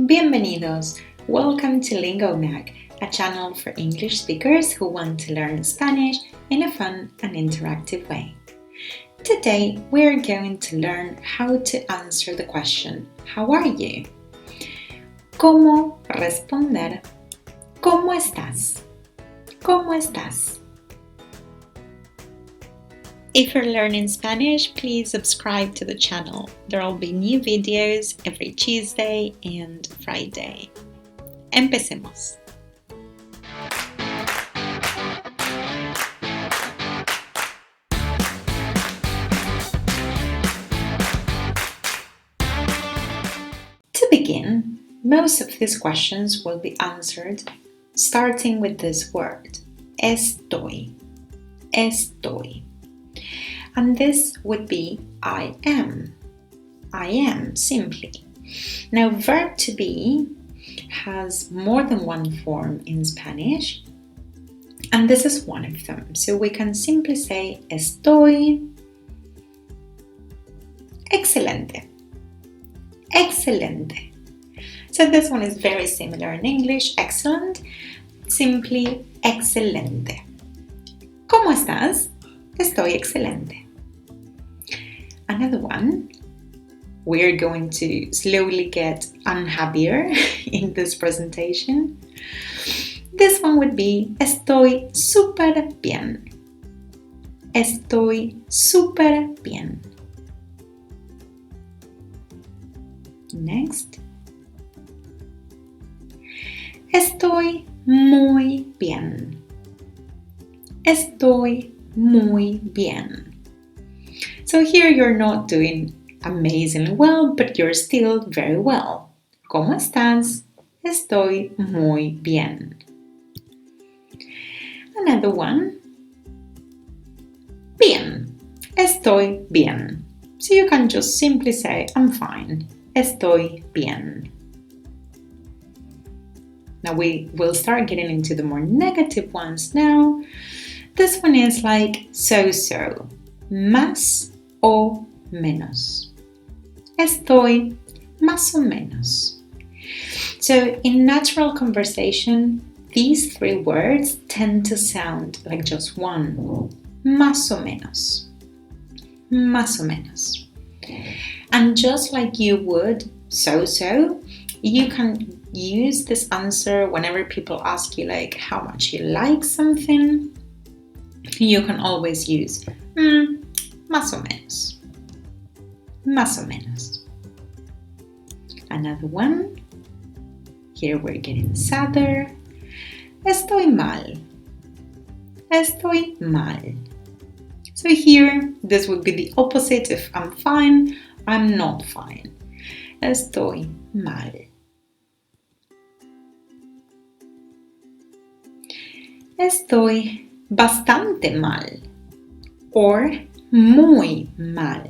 Bienvenidos! Welcome to Lingo Mag, a channel for English speakers who want to learn Spanish in a fun and interactive way. Today, we're going to learn how to answer the question, how are you? ¿Cómo responder? ¿Cómo estás? ¿Cómo estás? If you're learning Spanish, please subscribe to the channel. There will be new videos every Tuesday and Friday. Empecemos. To begin, most of these questions will be answered starting with this word, estoy. Estoy. And this would be I am. I am, simply. Now, verb to be has more than one form in Spanish, and this is one of them. So we can simply say estoy excelente. Excelente. So this one is very similar in English, excellent, simply excelente. ¿Cómo estás? Estoy excelente. Another one, we're going to slowly get unhappier in this presentation. This one would be estoy súper bien. Estoy súper bien. Next. Estoy muy bien. Estoy muy bien. So here you're not doing amazingly well, but you're still very well. ¿Cómo estás? Estoy muy bien. Another one. Bien. Estoy bien. So you can just simply say, I'm fine. Estoy bien. Now we will start getting into the more negative ones now. This one is like so-so. Más o menos. Estoy más o menos. So in natural conversation, these three words tend to sound like just one. Más o menos. Más o menos. And just like you would so-so, you can use this answer whenever people ask you like how much you like something. You can always use más o menos. Más o menos. Another one. Here we're getting sadder. Estoy mal. Estoy mal. So here, this would be the opposite of I'm fine, I'm not fine. Estoy mal. Estoy bastante mal or muy mal.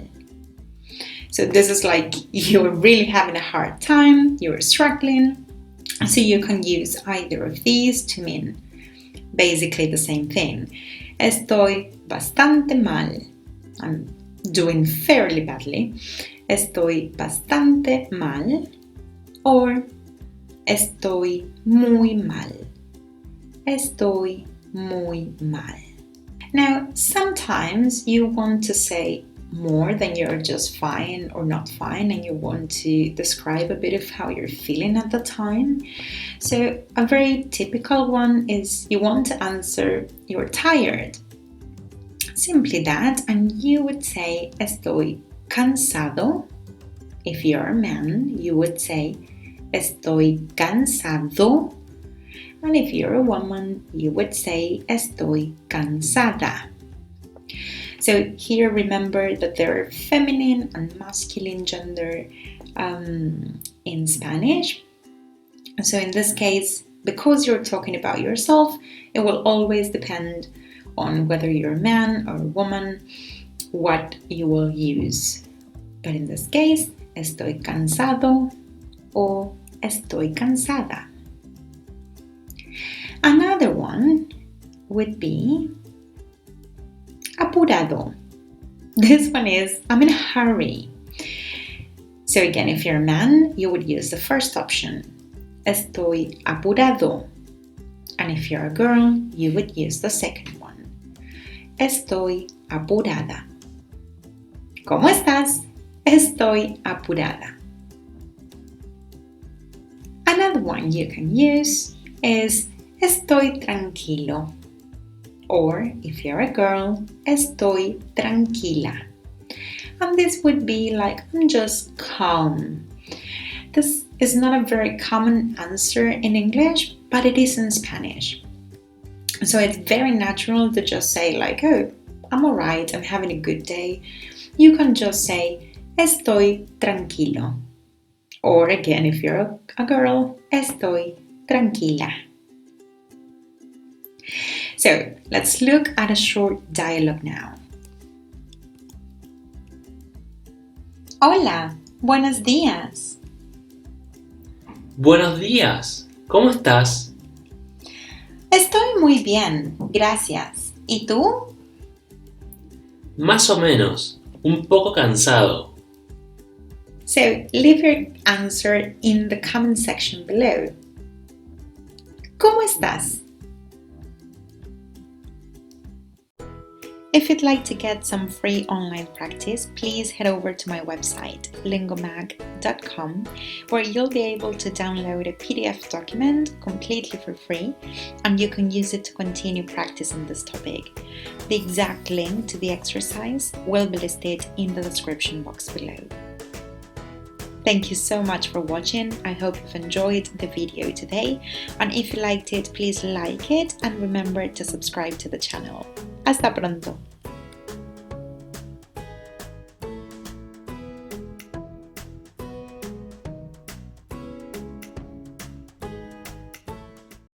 So this is like you're really having a hard time, you're struggling. So you can use either of these to mean basically the same thing. Estoy bastante mal. I'm doing fairly badly. Estoy bastante mal or estoy muy mal. Estoy muy mal. Now, sometimes you want to say more than you're just fine or not fine, and you want to describe a bit of how you're feeling at the time. So a very typical one is you want to answer you're tired. Simply that, and you would say estoy cansado. If you're a man, you would say estoy cansado. And if you're a woman, you would say estoy cansada. So here remember that there are feminine and masculine gender in Spanish. So in this case, because you're talking about yourself, it will always depend on whether you're a man or a woman, what you will use. But in this case, estoy cansado o estoy cansada. Another one would be apurado. This one is I'm in a hurry. So So again, if you're a man, you would use the first option. Estoy apurado. And if you're a girl, you would use the second one. Estoy apurada. ¿Cómo estás? Estoy apurada. Another one you can use is estoy tranquilo. Or if you're a girl, estoy tranquila. And this would be like, I'm just calm. This is not a very common answer in English, but it is in Spanish. So it's very natural to just say like, oh, I'm alright, I'm having a good day. You can just say, estoy tranquilo. Or again, if you're a girl, estoy tranquila. So let's look at a short dialogue now. Hola, buenos días. Buenos días, ¿cómo estás? Estoy muy bien, gracias. ¿Y tú? Más o menos, un poco cansado. So leave your answer in the comment section below. ¿Cómo estás? If you'd like to get some free online practice, please head over to my website, lingomag.com, where you'll be able to download a PDF document completely for free, and you can use it to continue practicing this topic. The exact link to the exercise will be listed in the description box below. Thank you so much for watching. I hope you've enjoyed the video today, and if you liked it, please like it and remember to subscribe to the channel. Hasta pronto.